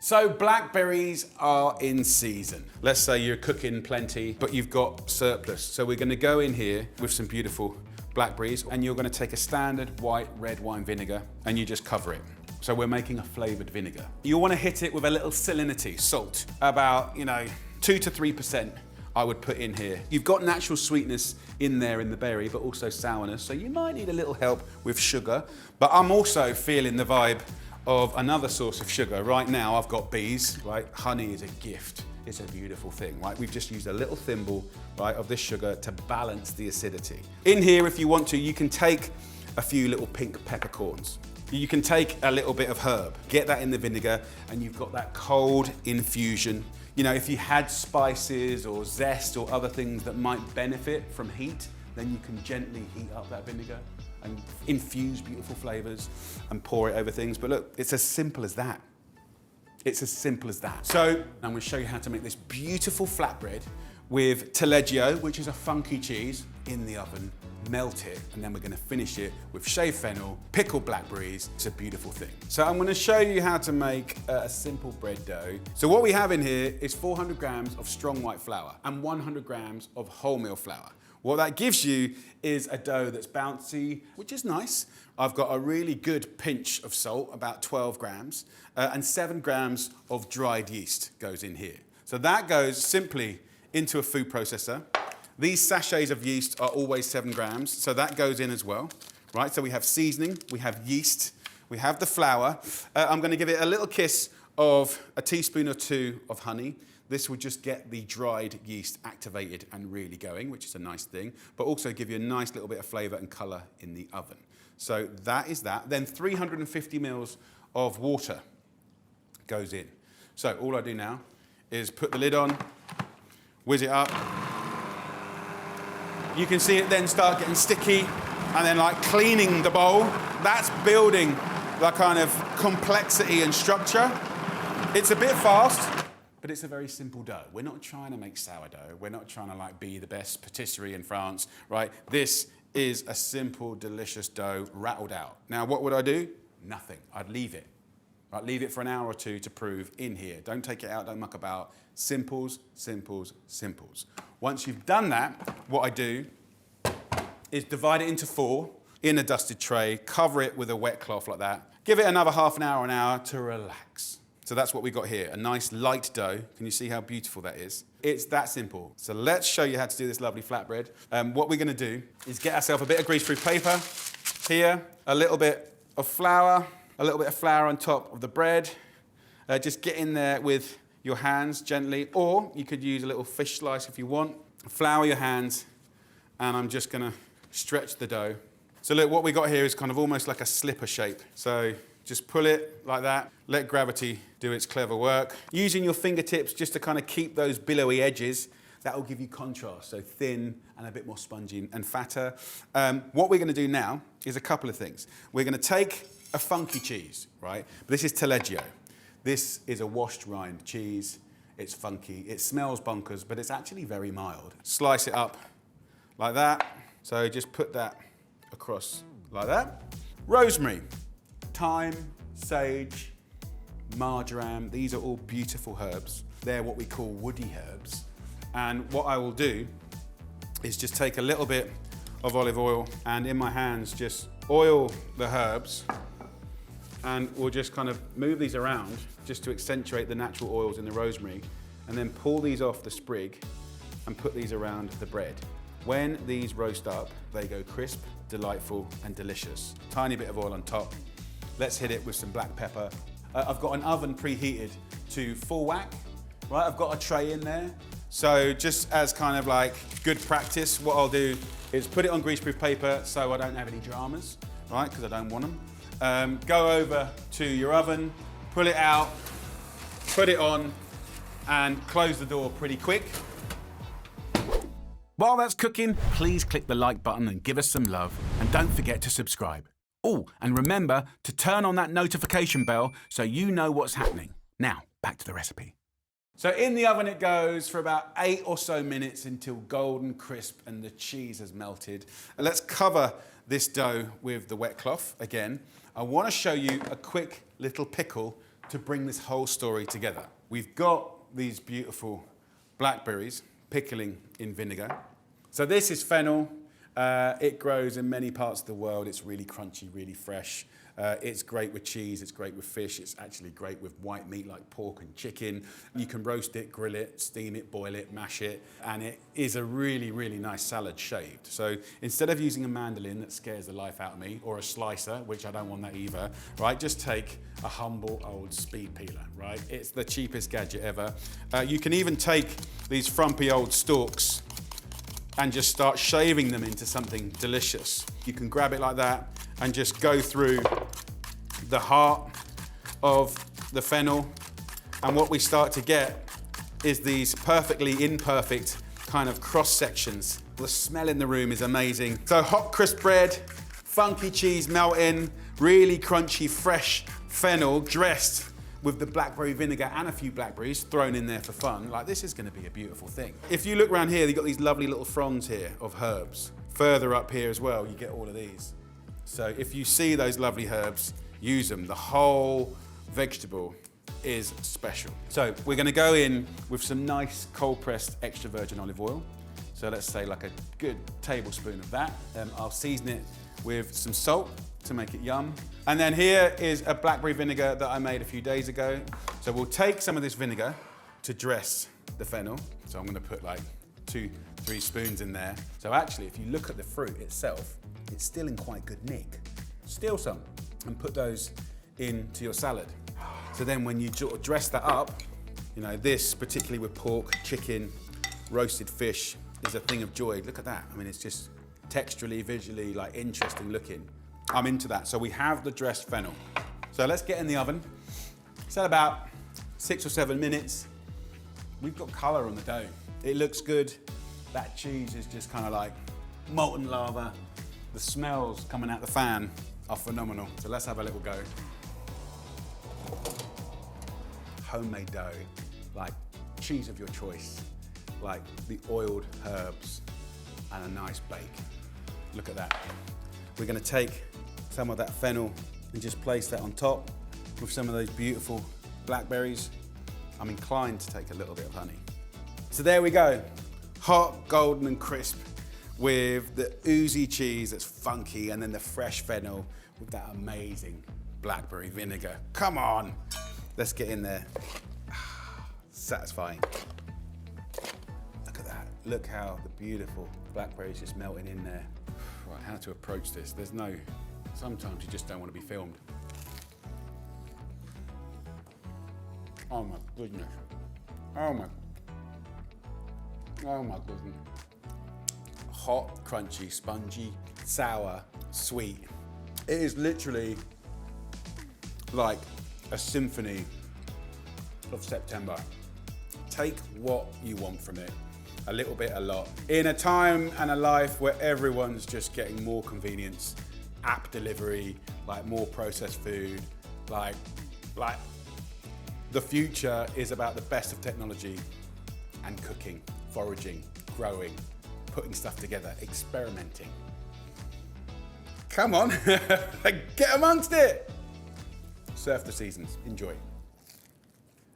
So blackberries are in season. Let's say you're cooking plenty, but you've got surplus. So we're gonna go in here with some beautiful blackberries, and you're gonna take a standard white red wine vinegar and you just cover it. So we're making a flavoured vinegar. You wanna hit it with a little salinity, salt, about 2 to 3%. I would put in here. You've got natural sweetness in there in the berry, but also sourness, so you might need a little help with sugar. But I'm also feeling the vibe of another source of sugar. Right now I've got bees, right? Honey is a gift. It's a beautiful thing, right? We've just used a little thimble, right, of this sugar to balance the acidity. In here, if you want to, you can take a few little pink peppercorns. You can take a little bit of herb, get that in the vinegar, and you've got that cold infusion. If you had spices or zest or other things that might benefit from heat, then you can gently heat up that vinegar and infuse beautiful flavors and pour it over things. But look, it's as simple as that. It's as simple as that. So I'm gonna show you how to make this beautiful flatbread with taleggio, which is a funky cheese, in the oven. Melt it, and then we're gonna finish it with shaved fennel, pickled blackberries. It's a beautiful thing. So I'm gonna show you how to make a simple bread dough. So what we have in here is 400 grams of strong white flour and 100 grams of wholemeal flour. What that gives you is a dough that's bouncy, which is nice. I've got a really good pinch of salt, about 12 grams, and 7 grams of dried yeast goes in here. So that goes simply into a food processor. These sachets of yeast are always 7 grams, so that goes in as well, right? So we have seasoning, we have yeast, we have the flour. I'm gonna give it a little kiss of a teaspoon or 2 of honey. This will just get the dried yeast activated and really going, which is a nice thing, but also give you a nice little bit of flavor and color in the oven. So that is that. Then 350 mils of water goes in. So all I do now is put the lid on, whiz it up. You can see it then start getting sticky and then like cleaning the bowl. That's building the kind of complexity and structure. It's a bit fast, but it's a very simple dough. We're not trying to make sourdough. We're not trying to be the best patisserie in France, right? This is a simple, delicious dough rattled out. Now, what would I do? Nothing. I'd leave it. I'd leave it for an hour or two to prove in here. Don't take it out, don't muck about. Simples, simples, simples. Once you've done that, what I do is divide it into 4 in a dusted tray, cover it with a wet cloth like that. Give it another half an hour to relax. So that's what we got here, a nice light dough. Can you see how beautiful that is? It's that simple. So let's show you how to do this lovely flatbread. What we're gonna do is get ourselves a bit of grease-proof paper here, a little bit of flour, a little bit of flour on top of the bread. Just get in there with your hands gently, or you could use a little fish slice if you want. Flour your hands, and I'm just gonna stretch the dough. So look, what we got here is kind of almost like a slipper shape. So just pull it like that, let gravity do its clever work. Using your fingertips just to kind of keep those billowy edges, that will give you contrast, so thin and a bit more spongy and fatter. What we're gonna do now is a couple of things. We're gonna take a funky cheese, right? But this is taleggio. This is a washed rind cheese. It's funky, it smells bonkers, but it's actually very mild. Slice it up like that. So just put that across like that. Rosemary, thyme, sage, marjoram, these are all beautiful herbs. They're what we call woody herbs. And what I will do is just take a little bit of olive oil and in my hands just oil the herbs, and we'll just kind of move these around just to accentuate the natural oils in the rosemary, and then pull these off the sprig and put these around the bread. When these roast up, they go crisp, delightful, and delicious. Tiny bit of oil on top. Let's hit it with some black pepper. I've got an oven preheated to full whack, right? I've got a tray in there. So just as kind of like good practice, what I'll do is put it on greaseproof paper so I don't have any dramas, right? Because I don't want them. Go over to your oven, pull it out, put it on, and close the door pretty quick. While that's cooking, please click the like button and give us some love. And don't forget to subscribe. Oh, and remember to turn on that notification bell so you know what's happening. Now, back to the recipe. So in the oven it goes for about 8 or so minutes until golden crisp and the cheese has melted. And let's cover this dough with the wet cloth again. I want to show you a quick little pickle to bring this whole story together. We've got these beautiful blackberries pickling in vinegar. So this is fennel. It grows in many parts of the world. It's really crunchy, really fresh. It's great with cheese, it's great with fish, it's actually great with white meat like pork and chicken. You can roast it, grill it, steam it, boil it, mash it, and it is a really, really nice salad shaved. So instead of using a mandolin that scares the life out of me, or a slicer, which I don't want that either, right, just take a humble old speed peeler, right? It's the cheapest gadget ever. You can even take these frumpy old stalks and just start shaving them into something delicious. You can grab it like that and just go through the heart of the fennel. And what we start to get is these perfectly imperfect kind of cross sections. The smell in the room is amazing. So hot, crisp bread, funky cheese melting, really crunchy, fresh fennel dressed with the blackberry vinegar and a few blackberries thrown in there for fun. Like, this is gonna be a beautiful thing. If you look around here, you've got these lovely little fronds here of herbs. Further up here as well, you get all of these. So if you see those lovely herbs, use them. The whole vegetable is special. So we're gonna go in with some nice cold pressed extra virgin olive oil. So let's say like a good tablespoon of that. I'll season it with some salt to make it yum. And then here is a blackberry vinegar that I made a few days ago. So we'll take some of this vinegar to dress the fennel. So I'm gonna put like 2-3 spoons in there. So actually, if you look at the fruit itself, it's still in quite good nick. Steal some and put those into your salad. So then when you dress that up, you know, this, particularly with pork, chicken, roasted fish, is a thing of joy. Look at that. I mean, it's just texturally, visually, like interesting looking. I'm into that. So we have the dressed fennel. So let's get in the oven. It's at about 6 or 7 minutes. We've got color on the dough. It looks good. That cheese is just kind of like molten lava. The smells coming out the fan are phenomenal. So let's have a little go. Homemade dough, like cheese of your choice, like the oiled herbs and a nice bake. Look at that. We're gonna take some of that fennel and just place that on top with some of those beautiful blackberries. I'm inclined to take a little bit of honey. So there we go. Hot, golden and crisp with the oozy cheese that's funky, and then the fresh fennel with that amazing blackberry vinegar. Come on, let's get in there. Satisfying. Look at that. Look how the beautiful blackberries just melting in there. Right, how to approach this. Sometimes you just don't want to be filmed. Oh my goodness. Oh my goodness. Hot, crunchy, spongy, sour, sweet. It is literally like a symphony of September. Take what you want from it. A little bit, a lot. In a time and a life where everyone's just getting more convenience, app delivery, like more processed food, like the future is about the best of technology and cooking, foraging, growing, putting stuff together, experimenting. Come on, get amongst it. Surf the seasons, enjoy.